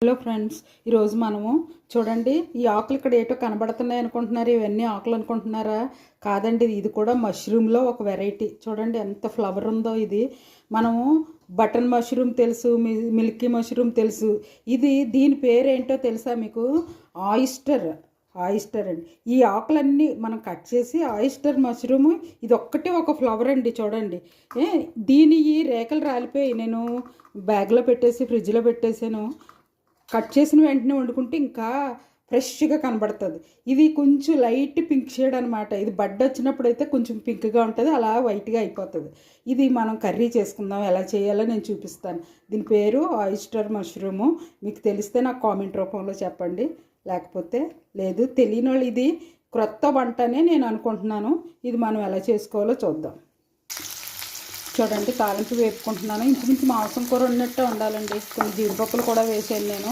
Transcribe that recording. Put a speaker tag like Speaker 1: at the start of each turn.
Speaker 1: Hello friends, ఈరోజు మనము చూడండి, ఈ ఆకులు ఇక్కడ ఏటో కనబడుతున్నాయి అనుకుంటున్నారు. ఇవన్నీ ఆకులు అనుకుంటున్నారా? కాదండి, ఇది కూడా మష్రూమ్లో ఒక వెరైటీ. చూడండి ఎంత ఫ్లవర్ ఉందో. ఇది మనము బటన్ మష్రూమ్ తెలుసు, మిల్కీ మష్రూమ్ తెలుసు. దీని పేరు ఏంటో తెలుసా మీకు? ఆయిస్టర్ అండి. ఈ ఆకులన్నీ మనం కట్ చేసి ఆయిస్టర్ మష్రూమ్, ఇది ఒక్కటే ఒక ఫ్లవర్ అండి. చూడండి, దీని ఈ రేఖలు రాలిపోయి నేను బ్యాగ్లో పెట్టేసి ఫ్రిడ్జ్లో పెట్టేసాను. కట్ చేసిన వెంటనే వండుకుంటే ఇంకా ఫ్రెష్గా కనబడుతుంది. ఇది కొంచెం లైట్ పింక్ షేడ్ అనమాట. ఇది బడ్ వచ్చినప్పుడు అయితే కొంచెం పింక్గా ఉంటుంది, అలా వైట్గా అయిపోతుంది. ఇది మనం కర్రీ చేసుకుందాం. ఎలా చేయాలో నేను చూపిస్తాను. దీని పేరు ఆయిస్టర్ మష్రూము. మీకు తెలిస్తే నాకు కామెంట్ రూపంలో చెప్పండి, లేకపోతే లేదు. తెలియని వాళ్ళు ఇది క్రొత్త వంటనే నేను అనుకుంటున్నాను. ఇది మనం ఎలా చేసుకోవాలో చూద్దాం. చూడండి, తాలింపు వేపుకుంటున్నాను. ఇంచుమించు మాంసం కూర ఉన్నట్టే ఉండాలండి. కొన్ని జీడిపప్పులు కూడా వేసాను నేను.